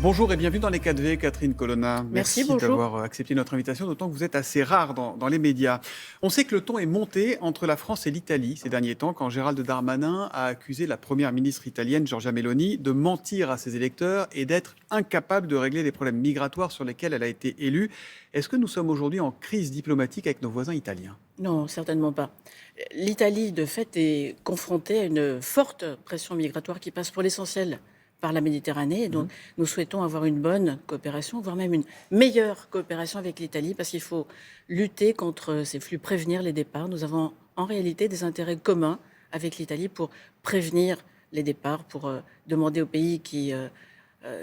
Bonjour et bienvenue dans les 4V, Catherine Colonna. Merci, Merci bonjour. d'avoir accepté notre invitation, d'autant que vous êtes assez rare dans les médias. On sait que le ton est monté entre la France et l'Italie ces derniers temps, quand Gérald Darmanin a accusé la première ministre italienne, Giorgia Meloni, de mentir à ses électeurs et d'être incapable de régler les problèmes migratoires sur lesquels elle a été élue. Est-ce que nous sommes aujourd'hui en crise diplomatique avec nos voisins italiens ? Non, certainement pas. L'Italie, de fait, est confrontée à une forte pression migratoire qui passe pour l'essentiel par la Méditerranée. Et donc, nous souhaitons avoir une bonne coopération, voire même une meilleure coopération avec l'Italie, parce qu'il faut lutter contre ces flux, prévenir les départs. Nous avons en réalité des intérêts communs avec l'Italie pour prévenir les départs, pour demander aux pays qui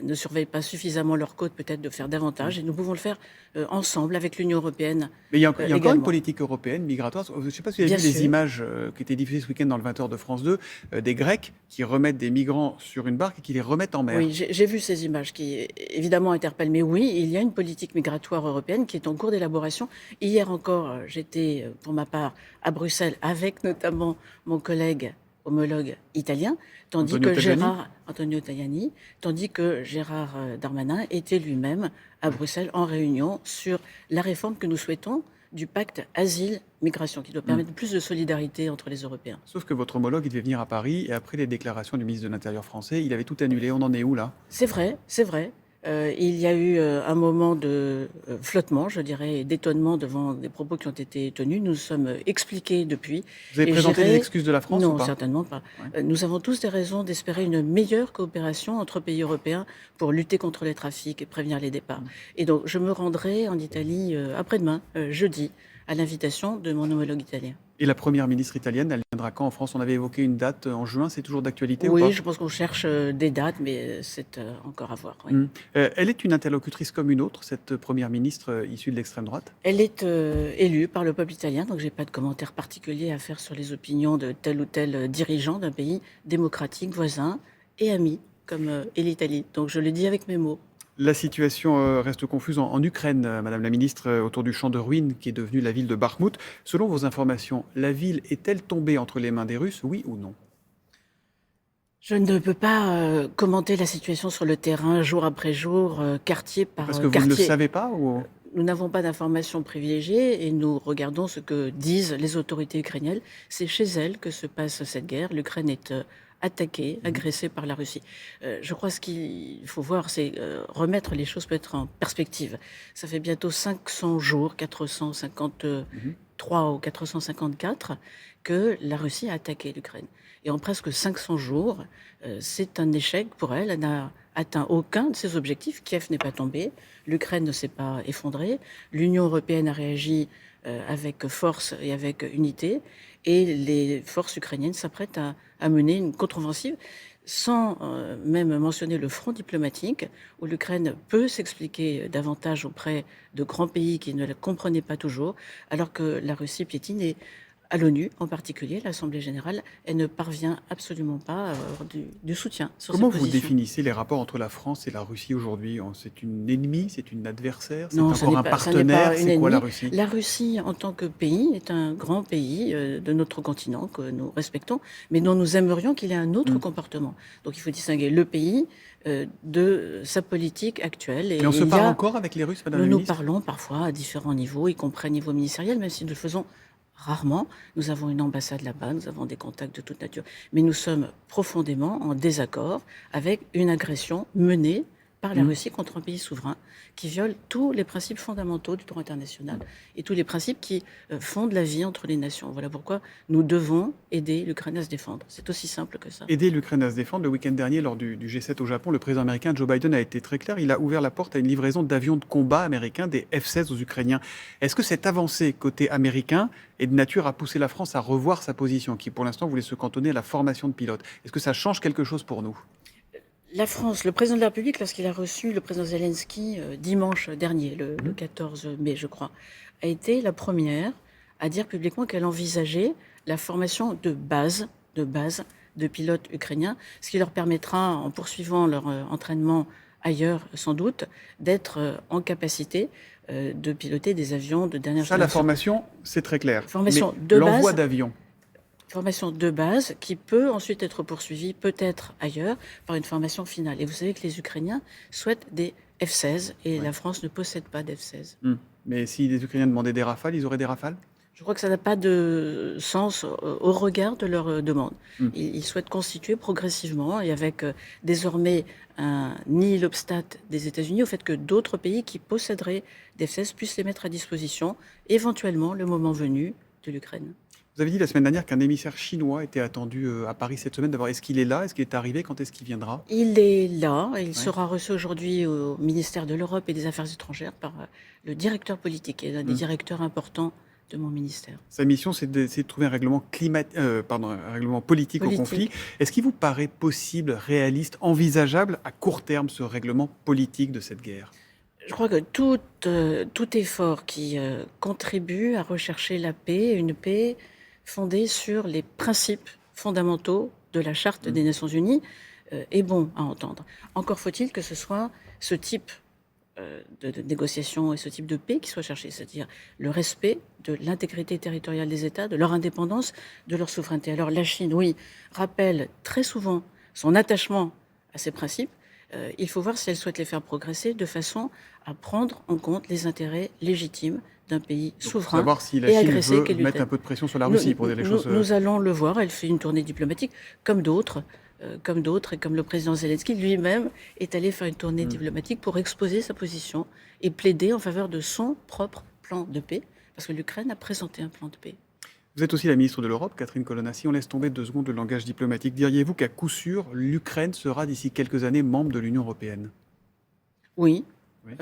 ne surveillent pas suffisamment leurs côtes, peut-être de faire davantage. Et nous pouvons le faire ensemble avec l'Union européenne. Mais il y a encore une également. politique européenne migratoire. Je ne sais pas si vous avez Bien vu les sûr. images qui étaient diffusées ce week-end dans le 20h de France 2, des Grecs qui remettent des migrants sur une barque et qui les remettent en mer. Oui, j'ai vu ces images qui évidemment interpellent. Mais oui, il y a une politique migratoire européenne qui est en cours d'élaboration. Hier encore, j'étais pour ma part à Bruxelles avec notamment mon collègue homologue italien, Antonio Tajani, tandis que Gérard Darmanin était lui-même à Bruxelles en réunion sur la réforme que nous souhaitons du pacte asile-migration, qui doit permettre plus de solidarité entre les Européens. Sauf que votre homologue, il devait venir à Paris et après les déclarations du ministre de l'Intérieur français, il avait tout annulé. On en est où là ? C'est vrai, c'est vrai. Il y a eu un moment de flottement, je dirais, et d'étonnement devant des propos qui ont été tenus. Nous sommes expliqués depuis. Vous avez Et présenté j'irai- les excuses de la France ou Non, pas ? certainement pas. Ouais. Nous avons tous des raisons d'espérer une meilleure coopération entre pays européens pour lutter contre les trafics et prévenir les départs. Et donc, je me rendrai en Italie après-demain, jeudi, à l'invitation de mon homologue italien. Et la première ministre italienne, elle viendra quand en France ? On avait évoqué une date en juin, c'est toujours d'actualité ou pas ? Oui, je pense qu'on cherche des dates, mais c'est encore à voir. Oui. Elle est une interlocutrice comme une autre, cette première ministre issue de l'extrême droite ? Elle est élue par le peuple italien, donc j'ai pas de commentaire particulier à faire sur les opinions de tel ou tel dirigeant d'un pays démocratique, voisin et ami, comme est l'Italie. Donc je le dis avec mes mots. La situation reste confuse en Ukraine, Madame la Ministre, autour du champ de ruines qui est devenu la ville de Bakhmout. Selon vos informations, la ville est-elle tombée entre les mains des Russes, oui ou non ? Je ne peux pas commenter la situation sur le terrain jour après jour, quartier par Parce que vous quartier. ne le savez pas ou... Nous n'avons pas d'informations privilégiées et nous regardons ce que disent les autorités ukrainiennes. C'est chez elles que se passe cette guerre. L'Ukraine est attaquée, agressée par la Russie. Je crois ce qu'il faut voir, c'est remettre les choses peut-être en perspective. Ça fait bientôt 500 jours, 453 ou 454, que la Russie a attaqué l'Ukraine. Et en presque 500 jours, c'est un échec pour elle. Elle n'a atteint aucun de ses objectifs. Kiev n'est pas tombé, l'Ukraine ne s'est pas effondrée, l'Union européenne a réagi avec force et avec unité, et les forces ukrainiennes s'apprêtent à mener une contre-offensive, sans même mentionner le front diplomatique, où l'Ukraine peut s'expliquer davantage auprès de grands pays qui ne la comprenaient pas toujours, alors que la Russie piétine et à l'ONU, en particulier, l'Assemblée générale, elle ne parvient absolument pas à avoir du soutien sur Comment cette vous position. définissez les rapports entre la France et la Russie aujourd'hui ? C'est une ennemie, c'est une adversaire, c'est Non, ça encore n'est un pas- ça n'est pas partenaire, une c'est quoi la ennemie. Russie ? La Russie, en tant que pays, est un grand pays de notre continent que nous respectons, mais dont nous aimerions qu'il ait un autre comportement. Donc il faut distinguer le pays de sa politique actuelle. Et on se il y parle a- encore avec les Russes, Madame la Nous Ministre ? parlons parfois à différents niveaux, y compris à niveau ministériel, même si nous le faisons rarement. Nous avons une ambassade là-bas, nous avons des contacts de toute nature. Mais nous sommes profondément en désaccord avec une agression menée par la Russie contre un pays souverain qui viole tous les principes fondamentaux du droit international et tous les principes qui fondent la vie entre les nations. Voilà pourquoi nous devons aider l'Ukraine à se défendre. C'est aussi simple que ça. Aider l'Ukraine à se défendre. Le week-end dernier, lors du G7 au Japon, le président américain Joe Biden a été très clair. Il a ouvert la porte à une livraison d'avions de combat américains, des F-16 aux Ukrainiens. Est-ce que cette avancée côté américain est de nature à pousser la France à revoir sa position, qui pour l'instant voulait se cantonner à la formation de pilotes ? Est-ce que ça change quelque chose pour nous ? La France, le président de la République, lorsqu'il a reçu le président Zelensky dimanche dernier, le 14 mai, je crois, a été la première à dire publiquement qu'elle envisageait la formation de base de pilotes ukrainiens, ce qui leur permettra, en poursuivant leur entraînement ailleurs sans doute, d'être en capacité de piloter des avions de dernière Ça, la génération. formation, c'est très clair. Formation Mais de l'envoi base. d'avions, Formation de base qui peut ensuite être poursuivie, peut-être ailleurs, par une formation finale. Et vous savez que les Ukrainiens souhaitent des F-16 et Ouais. la France ne possède pas d'F-16. Mais si les Ukrainiens demandaient des rafales, ils auraient des rafales? Je crois que ça n'a pas de sens au regard de leur demande. Hmm. Ils souhaitent constituer progressivement et avec désormais un nihil obstat des États-Unis au fait que d'autres pays qui posséderaient des F-16 puissent les mettre à disposition, éventuellement le moment venu, de l'Ukraine. Vous avez dit la semaine dernière qu'un émissaire chinois était attendu à Paris cette semaine. D'abord, est-ce qu'il est là? Est-ce qu'il est arrivé? Quand est-ce qu'il viendra? Il est là, il Ouais. sera reçu aujourd'hui au ministère de l'Europe et des Affaires étrangères par le directeur politique et l'un des directeurs importants de mon ministère. Sa mission, c'est d'essayer de trouver un règlement, un règlement politique au conflit. Est-ce qu'il vous paraît possible, réaliste, envisageable à court terme ce règlement politique de cette guerre? Je crois que tout effort qui contribue à rechercher la paix, une paix fondée sur les principes fondamentaux de la Charte des Nations Unies, est bon à entendre. Encore faut-il que ce soit ce type de négociation et ce type de paix qui soit cherché, c'est-à-dire le respect de l'intégrité territoriale des États, de leur indépendance, de leur souveraineté. Alors la Chine, oui, rappelle très souvent son attachement à ces principes. Il faut voir si elle souhaite les faire progresser de façon à prendre en compte les intérêts légitimes d'un pays souverain Savoir si la et Chine agressé veut qu'est mettre un l'Ukraine. peu de pression sur la Russie pour dire les choses. Nous allons le voir, elle fait une tournée diplomatique comme d'autres, et comme le président Zelensky lui-même est allé faire une tournée diplomatique pour exposer sa position et plaider en faveur de son propre plan de paix, parce que l'Ukraine a présenté un plan de paix. Vous êtes aussi la ministre de l'Europe, Catherine Colonna. Si on laisse tomber 2 secondes le langage diplomatique, diriez-vous qu'à coup sûr, l'Ukraine sera d'ici quelques années membre de l'Union européenne? Oui. Oui.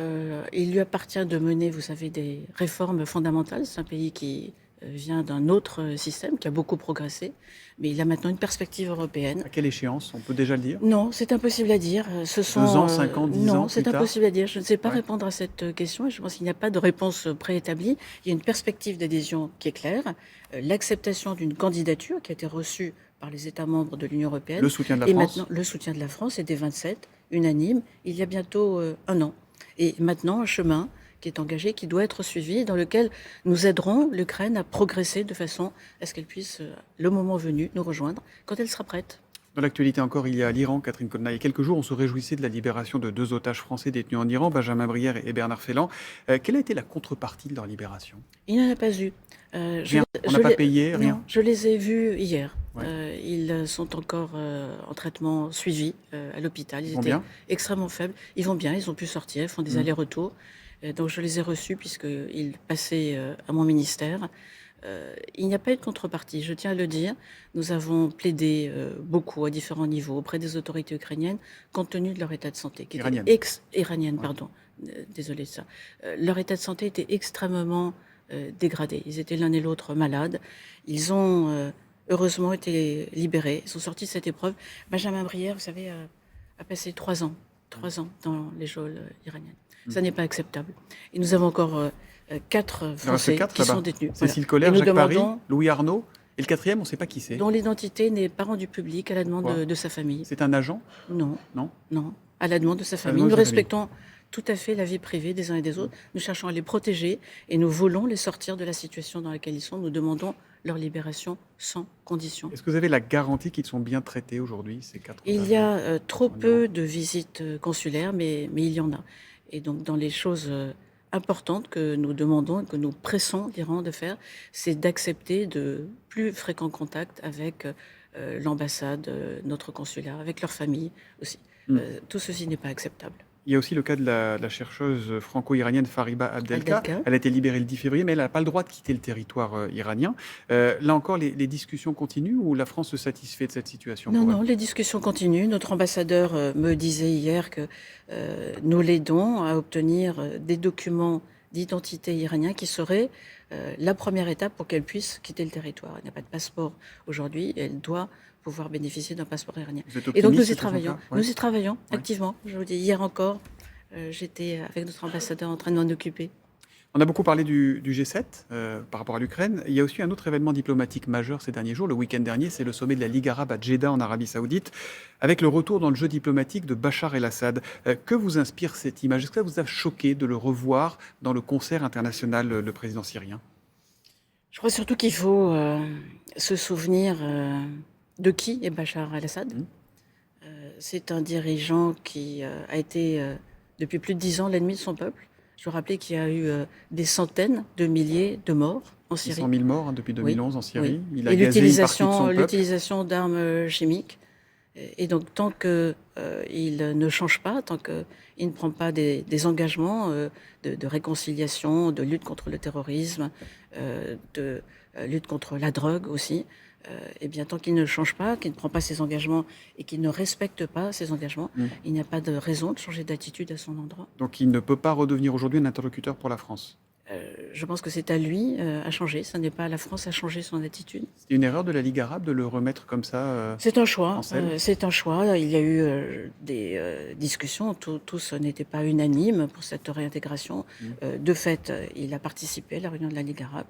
Il lui appartient de mener, vous savez, des réformes fondamentales. C'est un pays qui vient d'un autre système, qui a beaucoup progressé, mais il a maintenant une perspective européenne. À quelle échéance? On peut déjà le dire? Non, c'est impossible à dire. Ce sont 2 ans, 5 ans, 10 ans non, plus c'est tard? impossible à dire. Je ne sais pas Ouais. répondre à cette question et je pense qu'il n'y a pas de réponse préétablie. Il y a une perspective d'adhésion qui est claire, l'acceptation d'une candidature qui a été reçue par les États membres de l'Union européenne. Le soutien de la et France? maintenant, le soutien de la France et des 27, unanime, il y a bientôt un an. Et maintenant, un chemin qui est engagé, qui doit être suivi, dans lequel nous aiderons l'Ukraine à progresser de façon à ce qu'elle puisse, le moment venu, nous rejoindre quand elle sera prête. Dans l'actualité encore, il y a l'Iran, Catherine Colonna. Il y a quelques jours, on se réjouissait de la libération de 2 otages français détenus en Iran, Benjamin Brière et Bernard Féland. Quelle a été la contrepartie de leur libération? Il n'y en a pas eu. Rien. On n'a pas payé, rien? Non, je les ai vus hier. Ouais. Ils sont encore en traitement suivi à l'hôpital. Ils vont étaient bien? extrêmement faibles. Ils vont bien, ils ont pu sortir, ils font des allers-retours. Donc je les ai reçus puisqu'ils passaient à mon ministère. Il n'y a pas eu de contrepartie, je tiens à le dire. Nous avons plaidé beaucoup à différents niveaux auprès des autorités ukrainiennes compte tenu de leur état de santé. Qui Iranienne. était iranienne, pardon. Désolée de ça. Leur état de santé était extrêmement dégradé. Ils étaient l'un et l'autre malades. Ils ont heureusement été libérés. Ils sont sortis de cette épreuve. Benjamin Brière, vous savez, a passé 3 ans dans les geôles iraniennes. Ça n'est pas acceptable. Et nous avons encore 4 Français qui sont détenus. Cécile Voilà. Collère, Et nous Jacques Paris, demandons, Louis Arnaud. Et le quatrième, on ne sait pas qui c'est. dont l'identité n'est pas rendue publique à la demande Pourquoi de sa famille. C'est un agent? Non, Non? non, à la demande de sa la famille. demande Nous de sa famille. respectons tout à fait la vie privée des uns et des autres. Nous cherchons à les protéger et nous voulons les sortir de la situation dans laquelle ils sont. Nous demandons leur libération sans condition. Est-ce que vous avez la garantie qu'ils sont bien traités aujourd'hui, ces 4 Il y a trop peu de visites consulaires, mais il y en a. Et donc, dans les choses importantes que nous demandons et que nous pressons l'Iran de faire, c'est d'accepter de plus fréquents contacts avec l'ambassade, notre consulat, avec leur famille aussi. Tout ceci n'est pas acceptable. Il y a aussi le cas de la chercheuse franco-iranienne Fariba Abdelka. Abdelka. Elle a été libérée le 10 février, mais elle n'a pas le droit de quitter le territoire iranien. Là encore, les discussions continuent ou la France se satisfait de cette situation? Non, pour non, elle les discussions continuent. Notre ambassadeur me disait hier que nous l'aidons à obtenir des documents d'identité iraniens qui seraient la première étape pour qu'elle puisse quitter le territoire. Elle n'a pas de passeport aujourd'hui, elle doit pouvoir bénéficier d'un passeport iranien. Vous êtes Et donc optimiste nous y sur son travaillons. cas? Ouais. Nous y travaillons Ouais. activement. Je vous dis, hier encore, j'étais avec notre ambassadeur en train de m'en occuper. On a beaucoup parlé du G7 par rapport à l'Ukraine. Il y a aussi un autre événement diplomatique majeur ces derniers jours. Le week-end dernier, c'est le sommet de la Ligue arabe à Jeddah en Arabie Saoudite, avec le retour dans le jeu diplomatique de Bachar el-Assad. Que vous inspire cette image? Est-ce que ça vous a choqué de le revoir dans le concert international, le président syrien? Je crois surtout qu'il faut se souvenir de qui est Bachar el-Assad. Mmh. C'est un dirigeant qui a été, depuis plus de 10 ans, l'ennemi de son peuple. Je veux rappeler qu'il y a eu des centaines de milliers de morts en Syrie. 600 000 morts hein, depuis Oui, 2011 en Syrie. oui. Il a Et gazé une partie de son peuple. l'utilisation d'armes chimiques. Et donc, tant qu'il ne change pas, tant qu'il ne prend pas des engagements de réconciliation, de lutte contre le terrorisme, de lutte contre la drogue aussi, eh bien, tant qu'il ne change pas, qu'il ne prend pas ses engagements et qu'il ne respecte pas ses engagements, Mmh. il n'y a pas de raison de changer d'attitude à son endroit. Donc il ne peut pas redevenir aujourd'hui un interlocuteur pour la France. Je pense que c'est à lui à changer. Ce n'est pas à la France à changer son attitude. C'était une erreur de la Ligue arabe de le remettre comme ça C'est un choix. en selle. C'est un choix. Il y a eu des discussions. Tous n'étaient pas unanimes pour cette réintégration. Mmh. De fait, il a participé à la réunion de la Ligue arabe,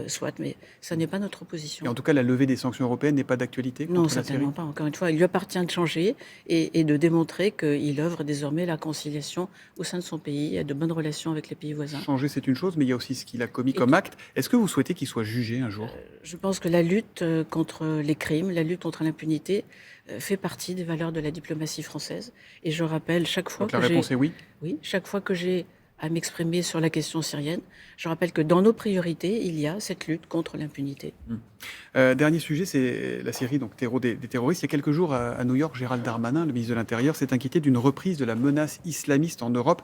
soit, mais ça n'est pas notre position. Et en tout cas, la levée des sanctions européennes n'est pas d'actualité Non, contre la Syrie. certainement pas. Encore une fois, il lui appartient de changer et de démontrer qu'il œuvre désormais la conciliation au sein de son pays, a de bonnes relations avec les pays voisins. Changer, c'est une chose, mais il y a aussi ce qu'il a commis comme acte. Est-ce que vous souhaitez qu'il soit jugé un jour? Je pense que la lutte contre les crimes, la lutte contre l'impunité fait partie des valeurs de la diplomatie française. Et je rappelle chaque fois Donc la que j'ai... réponse est oui. Oui, chaque fois que j'ai à m'exprimer sur la question syrienne, je rappelle que dans nos priorités, il y a cette lutte contre l'impunité. Dernier sujet, c'est la Syrie, donc terreau des terroristes. Il y a quelques jours, à New York, Gérald Darmanin, le ministre de l'Intérieur, s'est inquiété d'une reprise de la menace islamiste en Europe.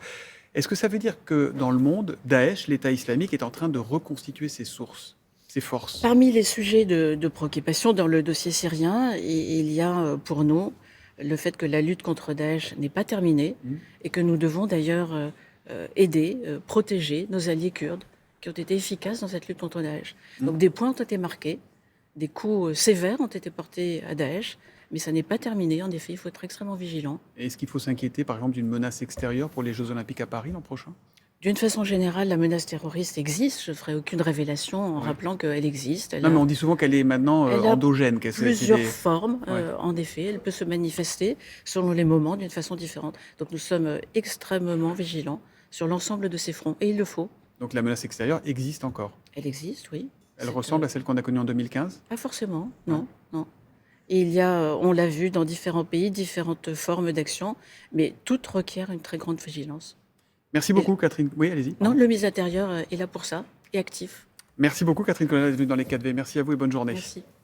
Est-ce que ça veut dire que dans le monde, Daesh, l'État islamique, est en train de reconstituer ses sources, ses forces? Parmi les sujets de préoccupation dans le dossier syrien, il y a pour nous le fait que la lutte contre Daesh n'est pas terminée et que nous devons d'ailleurs aider, protéger nos alliés kurdes qui ont été efficaces dans cette lutte contre Daesh. Donc des points ont été marqués, des coups sévères ont été portés à Daesh, mais ça n'est pas terminé. En effet, il faut être extrêmement vigilant. Est-ce qu'il faut s'inquiéter, par exemple, d'une menace extérieure pour les Jeux Olympiques à Paris l'an prochain? D'une façon générale, la menace terroriste existe. Je ne ferai aucune révélation en rappelant qu'elle existe. Non, mais on dit souvent qu'elle est maintenant elle a endogène. plusieurs formes, Ouais. en effet. Elle peut se manifester selon les moments d'une façon différente. Donc nous sommes extrêmement vigilants sur l'ensemble de ces fronts. Et il le faut. Donc la menace extérieure existe encore. Elle existe, oui. Elle ressemble à celle qu'on a connue en 2015? Pas forcément, non, non. Et il y a, on l'a vu dans différents pays, différentes formes d'action, mais toutes requièrent une très grande vigilance. Merci beaucoup, Catherine. Oui, allez-y. Non, le ministre de l'Intérieur est là pour ça, et actif. Merci beaucoup, Catherine Colonna, d'être venue dans les 4V. Merci à vous et bonne journée. Merci.